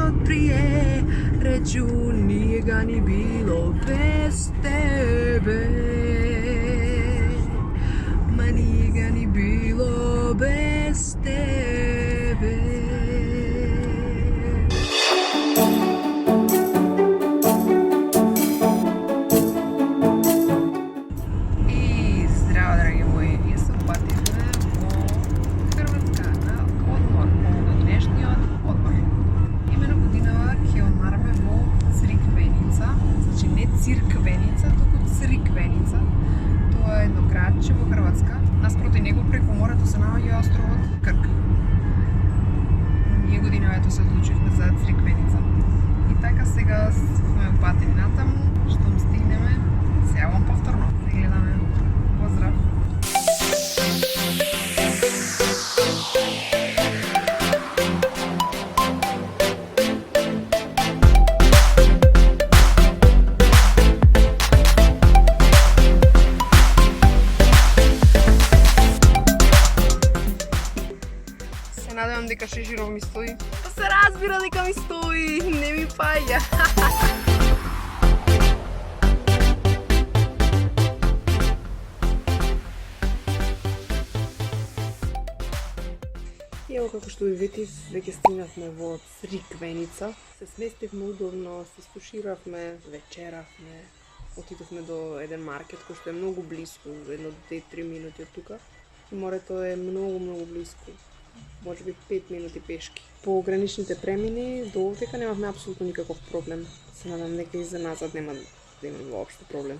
od prije, reću nije ga ni bilo bez tebe. Ma nije ga ni bilo bez tebe. I zdravo, dragi moji, ja se upatile во Хрватска на одмор, полуднешниот одмор. Имено годинава ќе одмараме во Цриквеница, значи не Цирквеница, туку Цриквеница. Тоа е едно градче во Хрватска. Наспроти него преку морето се наоѓа островот Крк. Ние годинава ето се одлучивме за Цриквеница. И така сега сме упатени натаму, штом стигнеме, се јавам повторно. Се гледаме. Поздрав! Се надевам дека шеширов ми стои. Па се разбира дека ми стои, не ми паѓа. Ево како што ви ветив, веќе стигнавме во Цриквеница. Се сместивме удобно, се стуширавме, вечеравме, отидовме до еден маркет кој што е многу близко, едно 2-3 минути од тука. И морето е многу близко. Може би 5 минути пешки. По граничните премини до овдека немавме апсолутно никаков проблем. Се надам дека и за назад нема да имаме воопшто проблем.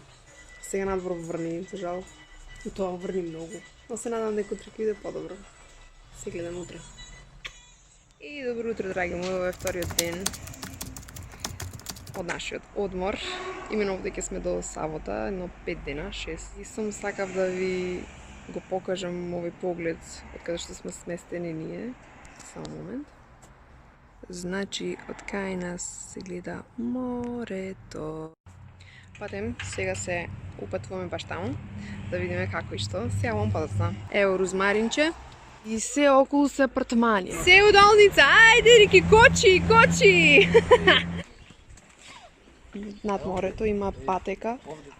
Сега надвор врни, за жал. И тоа врни многу. Но се надам дека утре ќе биде подобро. Се гледам утре. И добро утро, драги мои, ова е вториот ден од нашиот одмор. Имено овде сме до сабота, едно 5 дена, 6. И сум сакав да ви го покажам овој поглед од каде што сме сместени ние. Само момент. Значи, од кај нас се гледа морето. Патем, сега се упатуваме баш таму, да видиме како и што. Се јавам подоцна. Ево розмаринче. И се околу се апартмани. Се удолница, ајде Рики, кочи! Над морето има патека,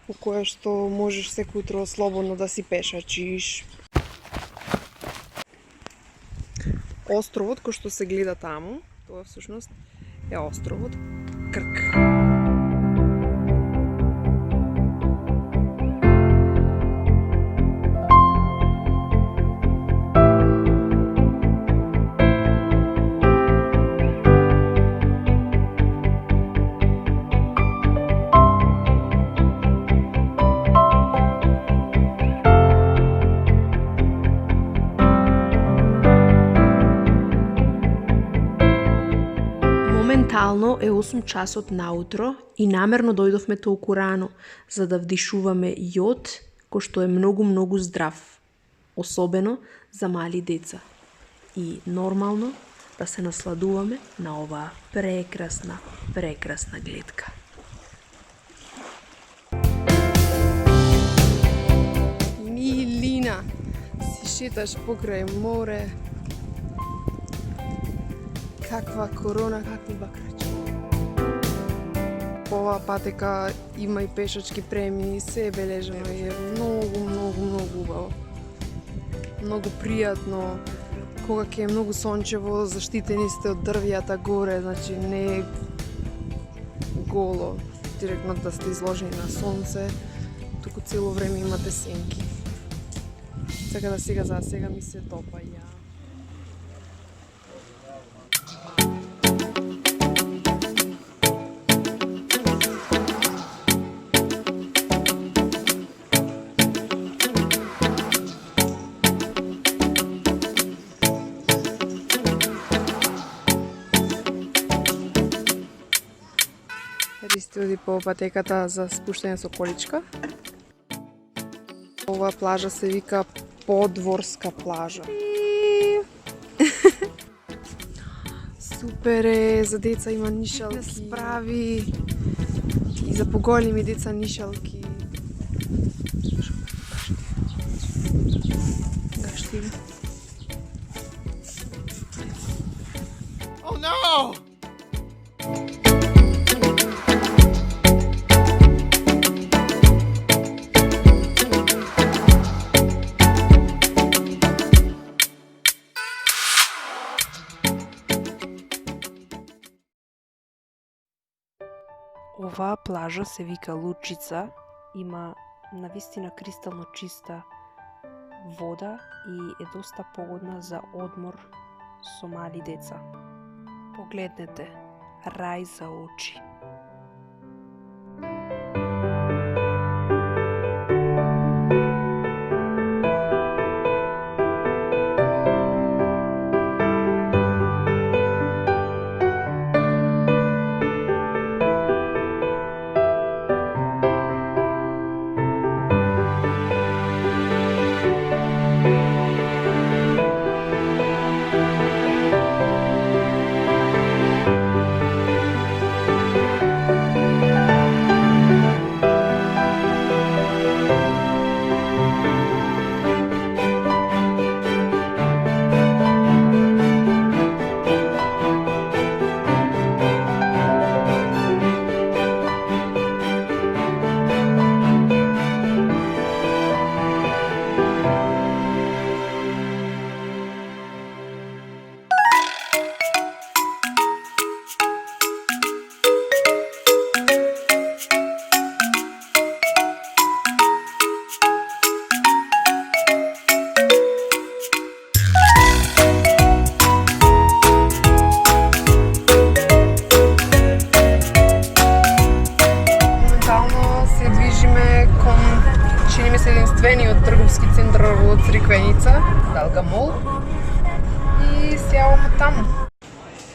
по која што можеш секој утро слободно да си пешачиш. Островот кој што се гледа таму, тоа всушност е островот Крк. Моментално е 8 часот наутро и намерно дојдовме толку рано, за да вдишуваме јод, кој што е многу здрав, особено за мали деца. И нормално да се насладуваме на оваа прекрасна гледка. Милина, си шеташ покрај море. Каква корона, какви бакрачи. Ова патека има и пешачки премии, се е бележено и е многу убаво. Многу пријатно, кога ќе е многу сончево, заштитени сте од дрвјата горе, значи не е голо, директно да сте изложени на сонце, туку цело време имате сенки. Така да сега ми се топа ја. Ристи оди по патеката за спуштање со количка. Ова плажа се вика Подворска плажа. Супер е, за деца има нишалки, справи и за поголеми деца нишалки. Гашти. Oh no! Оваа плажа се вика Лучица, има навистина кристално чиста вода и е доста погодна за одмор со мали деца. Погледнете, рај за очи. Единствениот трговски центар во Цриквеница, Далга Мол. И сјаваме таму.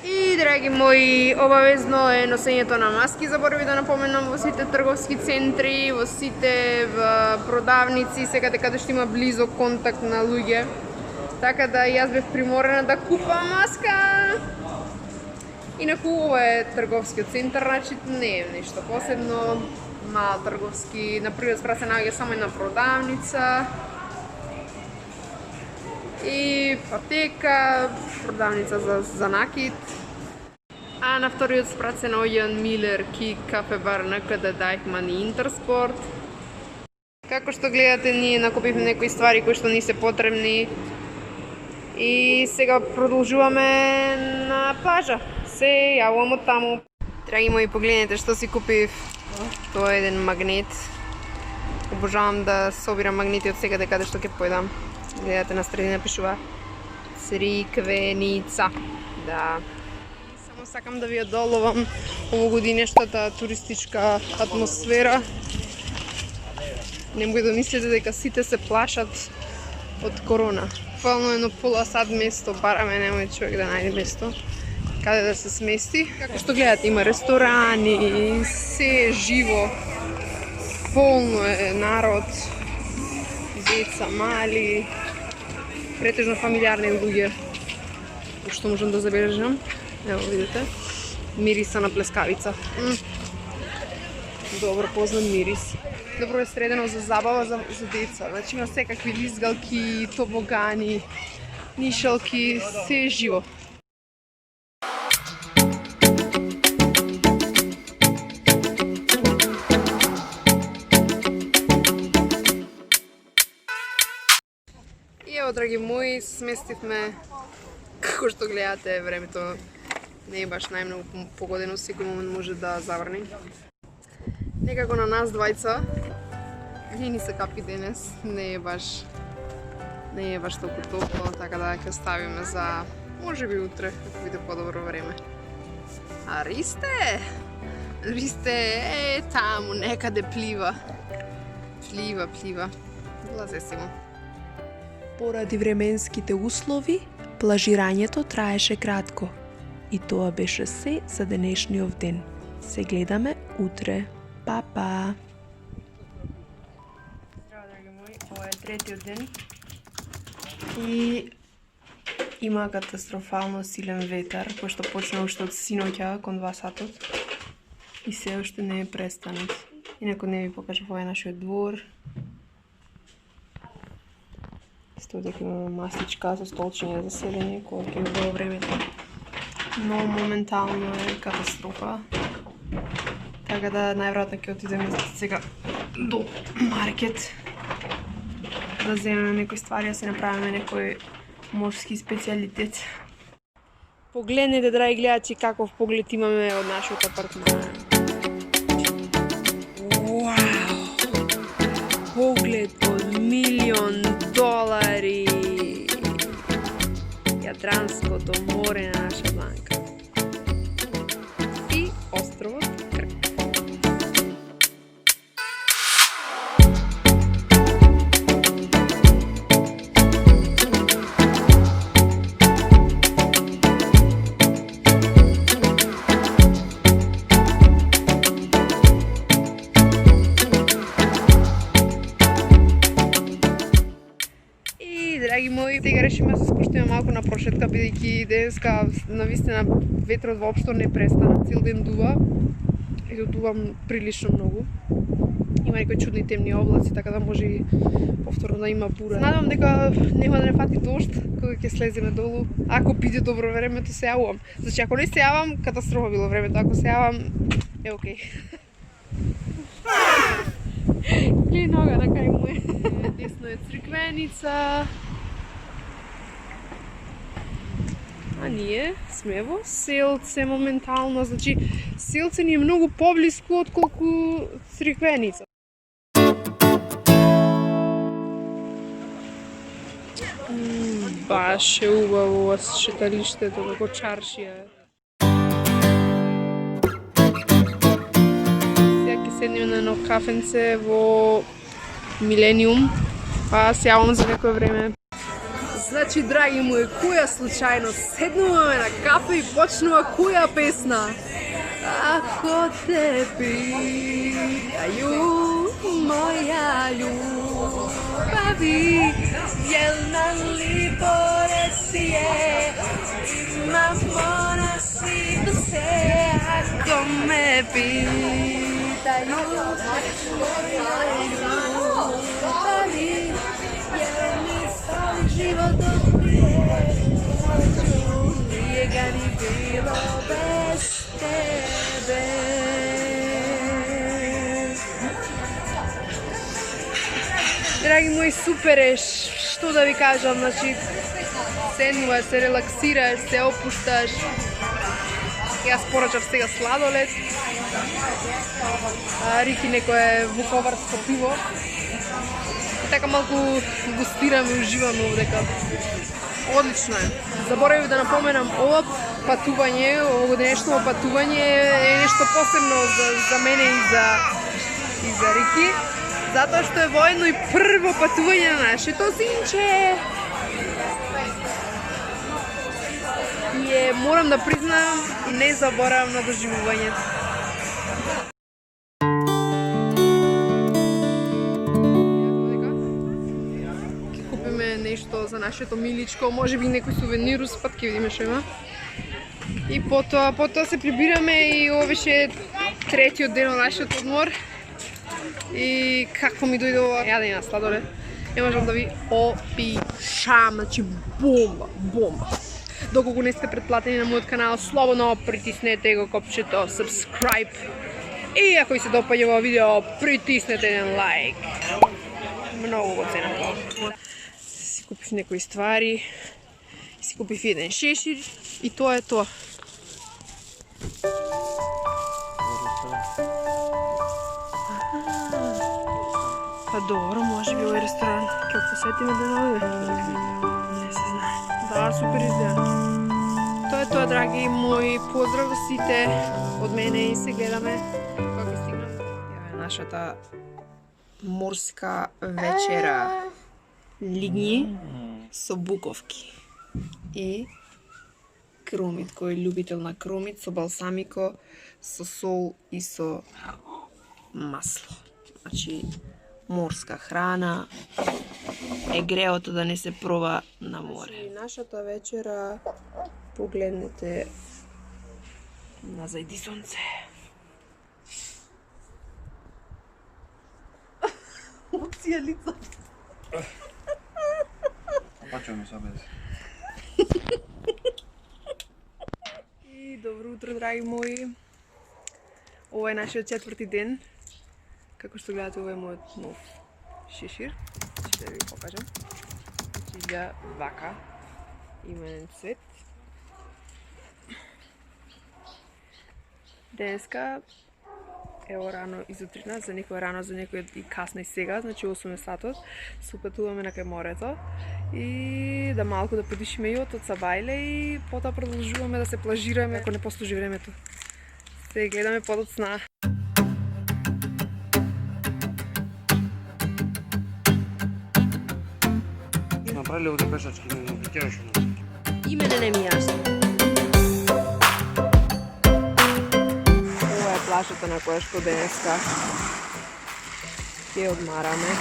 И, драги мои, обавезно е носењето на маски. Заборави да напоменам во сите трговски центри, во сите продавници, секаде каде што има близок контакт на луѓе. Така да јас бев приморена да купам маска. Инаку ова е трговскиот центар, значи не е нешто посебно. Мал трговски, например, се наоѓа само една продавница и аптека, продавница за накид. А на вториот спрат се наоѓа Милер, Кик, кафе бар, НКД, Дайхман и Интерспорт. Како што гледате, ние накупивме некои ствари кои што ни се потребни и сега продолжуваме на плажа. Се јавувам од таму. Драги мои, погледнете што си купив. Тоа е еден магнет. Обожавам да собирам магнети од секаде каде што ќе појдам. Гледате на средина пишува Цриквеница. Да. Само сакам да ви ја доловам овогодинештата туристичка атмосфера. Немој да мислите дека сите се плашат од корона. Буквално едно пола сат место бараме, немој човек да најде место каде да се смести. Како што гледате, има ресторани, се е живо, полно е народ, деца, мали, претежно фамилиарни луѓе, што можам да забележам. Ево видите, мириса на плескавица. Добро познат мирис. Добро е средено за забава за деца. Значи има секакви лизгалки, тобогани, нишалки, се е живо. И ево, драги мои, сместивме, како што гледате, времето не е баш најмногу погодено, секој момент може да заврне. Некако на нас двајца не ни се капи денес, не е баш толку топло, така да ќе ставиме за можеби утре, ако биде подобро време. А Ристе е таму, некаде плива. Плива. Влазе си му. Поради временските услови, плажирањето траеше кратко. И тоа беше се за денешниот ден. Се гледаме утре. Па! Здраво, драги мои, ова е третиот ден. И има катастрофално силен ветар, кој што почна уште од синоќа кон 2 сатот. И се уште не е престанат. Инаку не ви покажав овој нашиот двор. Стои дека имаме масичка со столчиња за седење, кога ќе било времето. Но моментално е катастрофа. Така да најверојатно ќе отидеме сега до маркет да земеме некои ствари, да се направиме некој морски специјалитет. Погледнете, драги гледачи, каков поглед имаме од нашиот апартман. поглед од $1.000.000. Јадранското море на наша Бланка. И островот Крк. Драги мои, сега решиме да се спуштиме малку на прошетка, бидејќи денеска навистина ветрот воопшто не престана, цел ден дува и дувам прилично многу. Има некои чудни темни облаци, така да може и повторно да има бура. Надевам дека нема да не фати дожд кога ќе слеземе долу. Ако биде добро времето, се јавувам. Значи ако не се јавам, катастрофа било времето. Ако се јавам, е окей. Гледај нога на кај му е. Десно е црквеница. А ние сме во Селце моментално, значи Селце ни е многу поблиску отколку Цриквеница. Баш е убаво ова шеталиштето, како чаршија. Сега ќе седнем на едно кафенце во Милениум, па се јавам за некој време. Значи, драги мои, која случајно седнуваме на кафе и почнува која песна? Ако те питају, моја љубави, јелна ли пореци е, има мора си да се, ако ме питају, моја љубави, животот ми е га ни било без тебе. Драги мои, супер е, што да ви кажам, значи седнуваш, се релаксираш, се опушташ. Јас порачав сега сладолед. Рики некое вуковарско пиво. Така малку густираме и уживаме овдека. Одлично е. Заборавив да напоменам, ова патување, овогодишно патување е нешто посебно за мене и за Рики, затоа што е воедно и прво патување на нашето синче. И морам да признам, не заборавам на доживувањето. Нешто за нашето миличко, може би некој сувенир успат, ќе видиме што има. И потоа се прибираме и ова беше третиот ден од нашиот одмор. И какво ми дојде ова јадење на сладолед, не можам да ви опишам, значи бомба. Доколку не сте претплатени на мојот канал, слободно притиснете го копчето subscribe. И ако ви се допаѓа ова видео, притиснете еден лайк. Многу го ценам тоа. Купив некои ствари, си купив еден шешир и тоа е тоа. Па добро, може би овој ресторан ќе посетиме деновиве. Не се знае. Да, супер изгледа. Тоа е тоа, драги мои, поздрав до сите од мене и се гледаме кога ќе стигнам. Ја е нашата морска вечера. Лигњи со буковки и крумит, кој е љубител на крумит, со балсамико, со сол и со масло. Значи, морска храна е греото да не се проба на море. Значи, нашата вечера, погледнете на зајди сонце. Опција лица. Пачо ми се без. И добро утро, драги мои. Ова е нашиот четврти ден. Како што гледате, ова е мојот нов шешир. Ще ви покажам. Изгледа вака. Има еден цвет. Денеска Ево рано изутрина, за некој рано, за некој и касно и сега, значи 8 сатот, се упатуваме на кај морето и да малку да подишиме јот од Сабајле и потоа продолжуваме да се плажираме ако не послужи времето. Се гледаме подот сна. Направили овде пешачки, не викаш на. Имене не ми јасно. Ова е плажата на која што денеска ќе одмараме.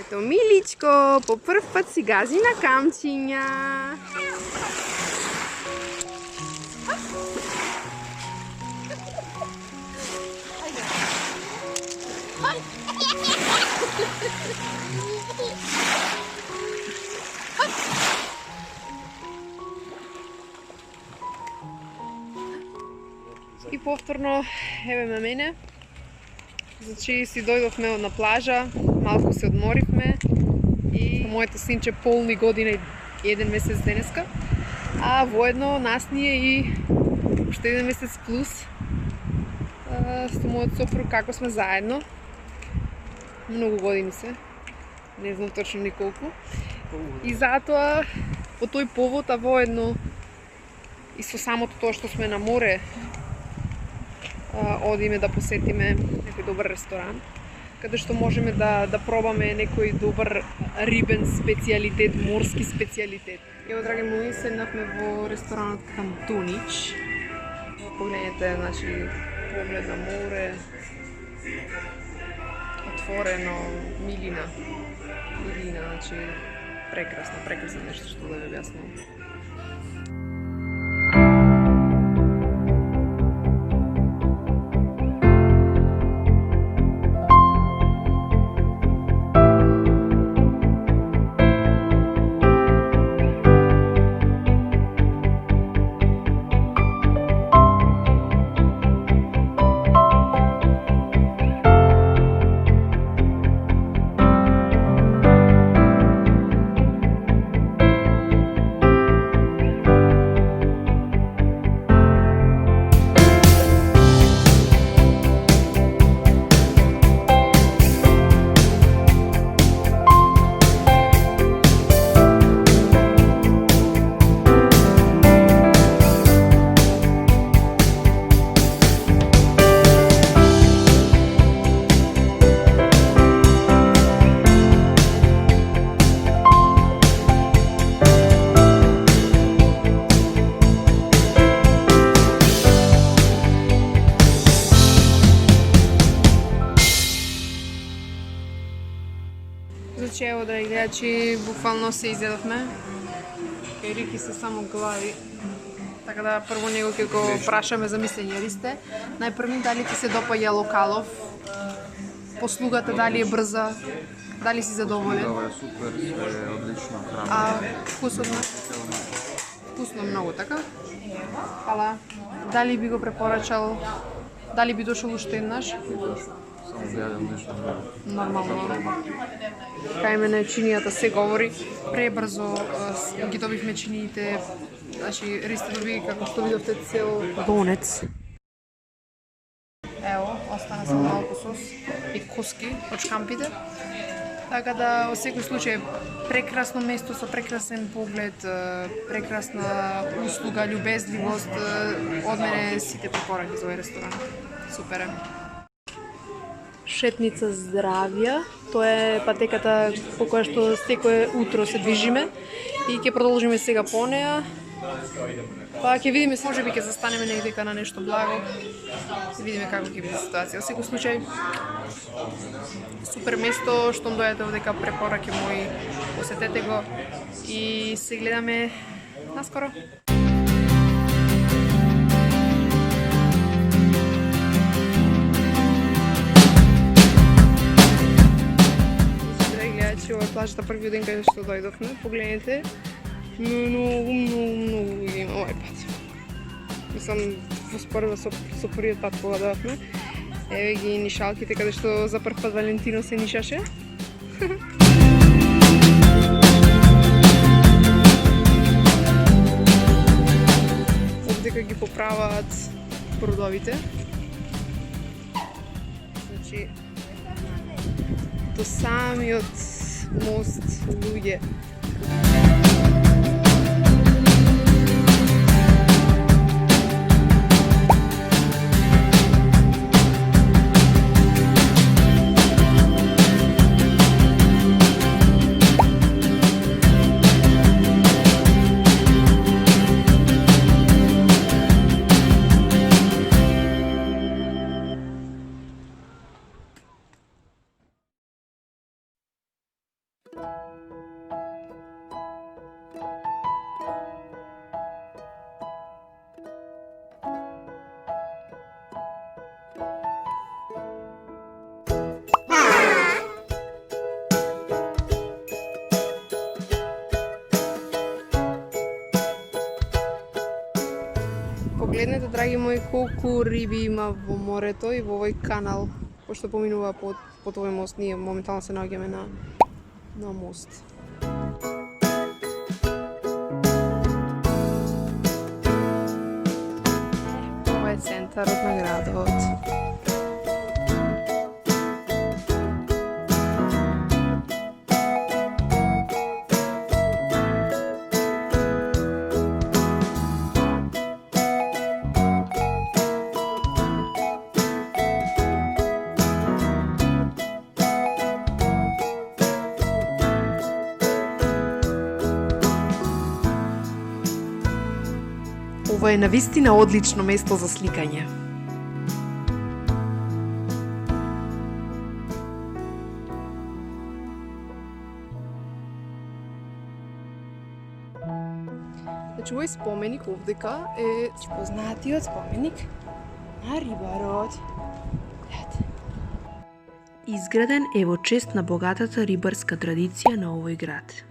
Ето Миличко, по прв пат си гази на камчиња. И повторно, еве ме мене. Значи си дојдовме на плажа, малку се одморивме и моето синче полни година и 1 месец денеска. А воедно нас ние и уште 1 месец плюс со мојот сопруг како сме заедно. Многу години се. Не знам точно ни колку. И затоа по тој повод, а воедно и со самото тоа што сме на море, одиме да посетиме некој добар ресторан, каде што можеме да пробаме некој добар рибен специјалитет, морски специјалитет. Ево, драги мои, седнавме во ресторанот Кантунич. Погледнете, значи, поглед на море, отворено, милина, значи, прекрасно нешто што да ви објаснувам. Значи, ево, драги гледачи, буквално се изедовме. Рики се само глави. Така да прво него ќе го прашаме за мислење ли сте. Најпрви, дали ти се допаѓа локалов? Послугата дали е брза? Дали си задоволен? Ова е супер, се е одлично храна. А вкусно? Вкусно многу, така? Хала. Дали би го препорачал? Дали би дошол уште еднаш? Само да јадам нешто друго. Нормално. Кај мене чинијата се говори. Пребрзо ги добивме чиниите. Значи, Ристо доби, како што видовте, цел донец. Ево, остана само малку сос и коски од шкампите. Така да, во секој случај, прекрасно место со прекрасен поглед, прекрасна услуга, љубезливост. Од мене сите препораки за овој ресторан. Супер е. Шетница здравја, тоа е патеката по која што секое утро се движиме и ќе продолжиме сега по неа. Па ќе видиме, можеби ќе застанеме негдека на нешто благо. Ќе видиме како ќе биде ситуација. Во секој случај, супер место, штом дојдете овдека, препораки мои, посетете го и се гледаме наскоро. Ова е плажата првиот ден каде што дојдовме. Погледнете, многу има овај пат. Мислам, во споредба со првиот пат кога дојдовме. Еве ги нишалките каде што за прв пат Валентино се нишаше. Овдека ги поправаат бродовите. Значи, до самиот мост луѓе. Погледнете, драги мои, колку риби има во морето и во овој канал, пошто поминува под овој мост. Ние моментално се наоѓаме на мост. Ова е центарот на градот. Ова е навистина одлично место за сликање. Значи, овој споменик овдека е познатиот споменик на рибарот. Изграден е во чест на богатата рибарска традиција на овој град.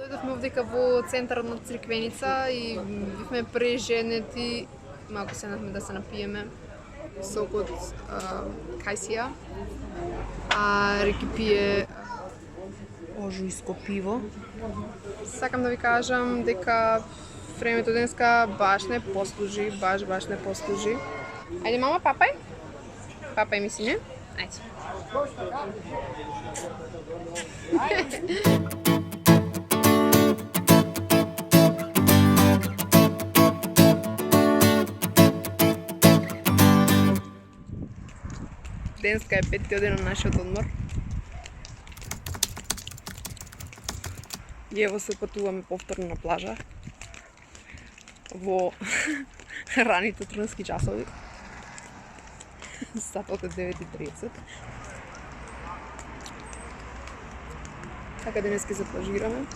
Дојдовме овдека во центарот на Црквеница и бивме преженети, малку седнавме да се напиеме сок од кајсија, а Реки пие Ожујско пиво. Сакам да ви кажам дека времето денеска баш не послужи, баш не послужи. Ајде, мама, папај? Папај ми, сине? Ајде. Денеска е 5-тиот ден на нашиот одмор. И ево се патуваме повторно на плажа во раните трунски часови. Сатот е 9:30. Така денеска се плажираме.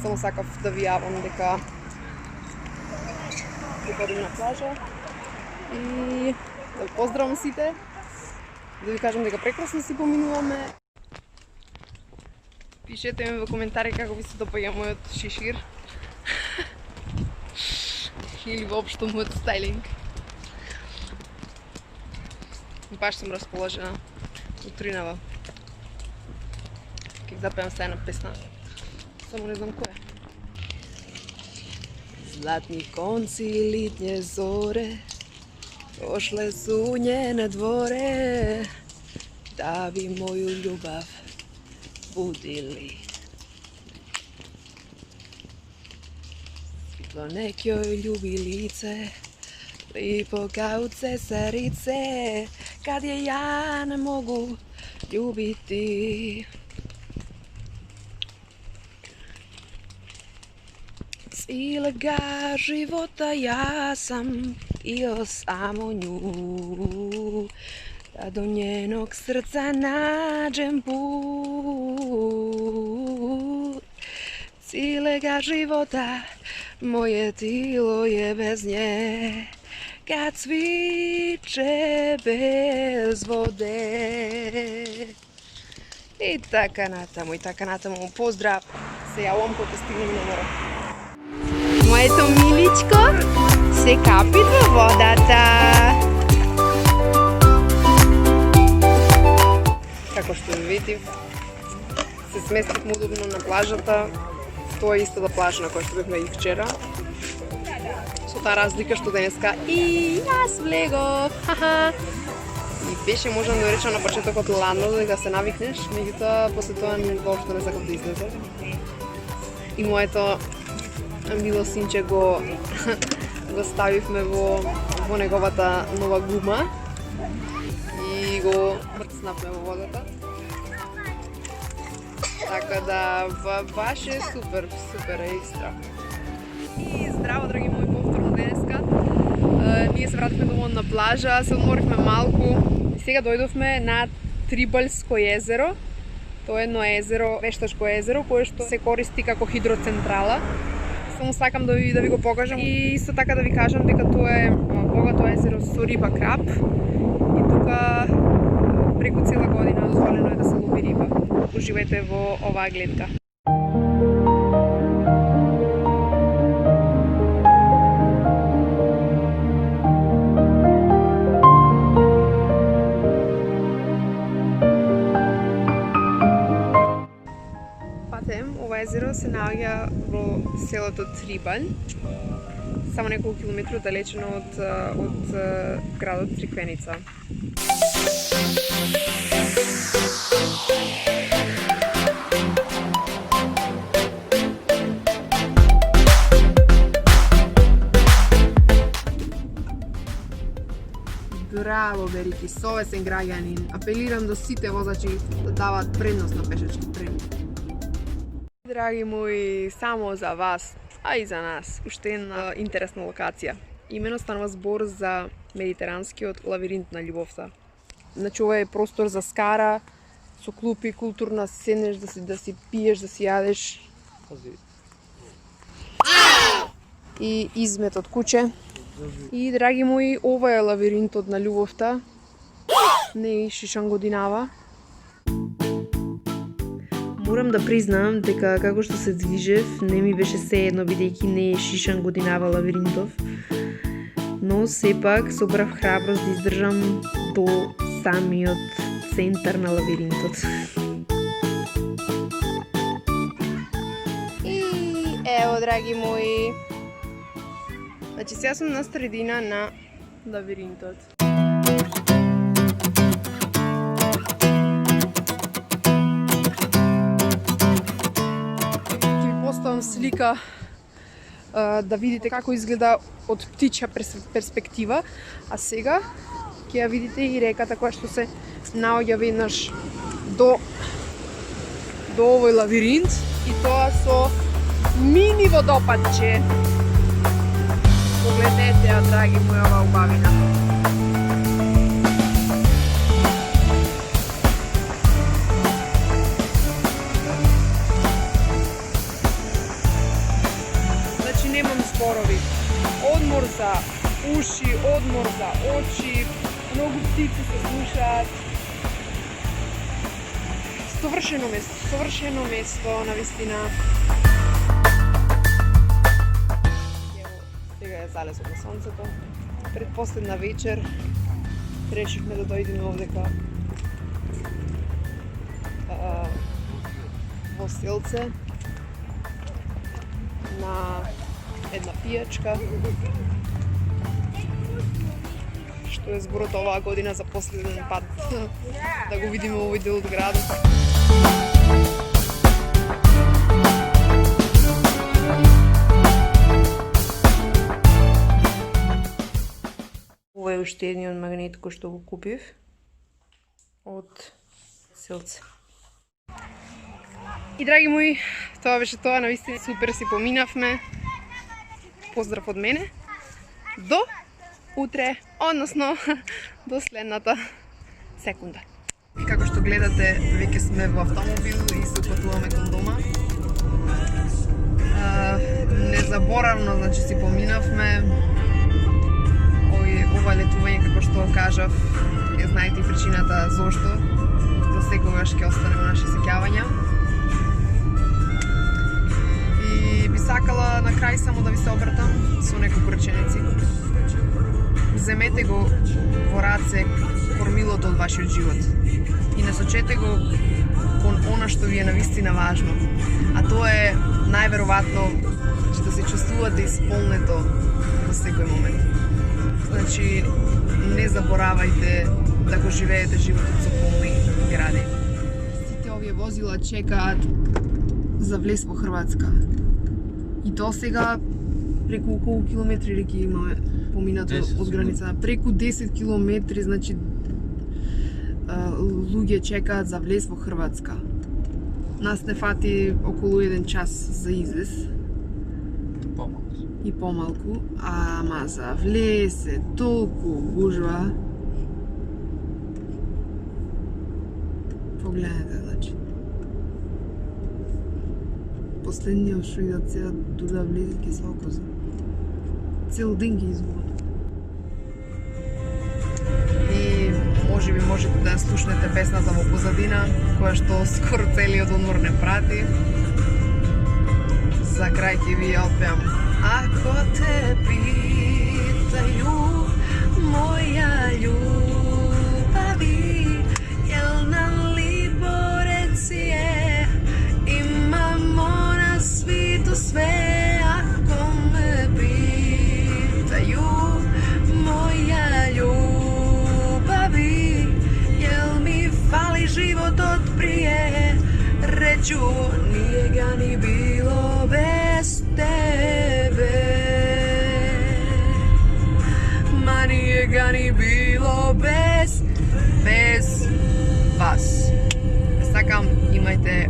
Само сакав да ви јавам дека ходим на плажа и да ви поздравам сите, да ви кажам дека прекрасно си поминуваме. Пишете ми во коментари како ви се допаѓа мојот шишир или воопшто мојот стајлинг. Баш сум расположена, утринава. Ќе запеам се една песна, само не знам која. Златни конци, литње зоре, дошле су на дворе, да би моју љубав будили. Светло некој љуби лице, липо као цесарице, каде ја не могу љубити. Целега живота ја сам ио само њу, да до нjenog срца наđem put. Целега живота моје тило je bez nje, kad cviče bez vode. И така натаму, поздрав, се јавам кога стигнем на море. Моето миличко се капи во водата. Како што видите, се сместивме удобно на плажата. Тоа е истата плажа на која што бевме и вчера. Со таа разлика што денеска и јас влегов. Хаха. И беше можам да речам на почетокот ладно дека се навикнеш, меѓутоа после тоа воопшто не сакам да излезам. И моето мило синче го ставивме во неговата нова гума и го брцнавме во водата. Така да баш е супер екстра. И здраво, драги мои, повторно денеска. Ние се вративме домовно на плажа, се одморивме малку. И сега дојдовме на Трибалско езеро. Тоа е едно езеро, вештачко езеро, кое што се користи како хидроцентрала. Само сакам да ви го покажам и исто така да ви кажам дека тоа е богато езеро со риба краб. И тука преку цела година дозволено е да се лови риба. Уживајте во оваа гледка. Ова езеро се наоѓа во селото Трибаль, само неколку километри далечено од градот Цриквеница. Браво, Берики, совесен граѓанин. Апелирам до сите возачи да дават предност на пешачки премиј. Драги мои, само за вас, а и за нас, уште една интересна локација. Имено станува збор за медитеранскиот лавиринт на љубовта. Значи, ова е простор за скара, со клупи, културна, седнеш да си пиеш, да си јадеш. И измет од куче. И, драги мои, ова е лавиринтот на љубовта. Не е Шишан Годинава. Морам да признам дека како што се движев, не ми беше сеедно бидејќи не е Шишан Годинава лавиринтов. Но сепак собрав храброст да издржам до самиот центар на лавиринтот. И ево, драги мои, значи сега сум на средина на лавиринтот. Поставам слика да видите како изгледа од птичја перспектива, а сега ќе ја видите и реката која што се наоѓа веднаш до овој лавиринт и тоа со мини водопадче. Погледнете ја, драги мои, ова убавина. Немам зборови. Одмор за уши, одмор за очи, многу птици се слушаат. Совршено место, навистина. Ево, сега е залезот на сонцето. Предпоследна вечер решивме да дојдеме овдека во селце на една пијачка, што е зборот оваа година за последен пат да го видиме овој дел од градот. Ова е уште едниот магнет кој што го купив од селце. И, драги мои, тоа беше тоа, навистина супер си поминавме. Поздрав од мене. До утре, односно до следната секунда. И како што гледате, веќе сме во автомобил и се упатуваме кон дома. Незаборавно, значи си поминавме. Ова летување, како што кажав, ја знаете и причината зошто. За секогаш ќе остане во наши сеќавања. Би сакала на крај само да ви се обратам со неколку реченици. Земете го во раце кормилото од вашиот живот и насочете го кон она што ви е навистина важно. А тоа е најверојатно да се чувствувате исполнето во секој момент. Значи, не заборавајте да го живеете животот со полни гради. Сите овие возила чекаат за влез во Хрватска. И тоа сега преку колку километри реки имаме поминато од границата? Преку 10 километри, значи луѓе чекаат за влез во Хрватска. Нас не фати околу 1 час за излез. И помалку, ама за влез е толку гужва. Погледнете, значи. Последниот што идат сега туда влезе ке се окоза. Цел ден ги изгубат. И можеби можете да слушнете песната во позадина, која што скоро целиот одмор не прати. За крај ќе ви ја отпеам. Ако те питају, моја љубави, јел нали бореци е, имамо на свиту све. Ако ме питају, моја љубави, јел ми фали животот прие, речу, nije ga ni bilo bez tebe. Ma nije ga ni bilo bez vas. Сакам, имајте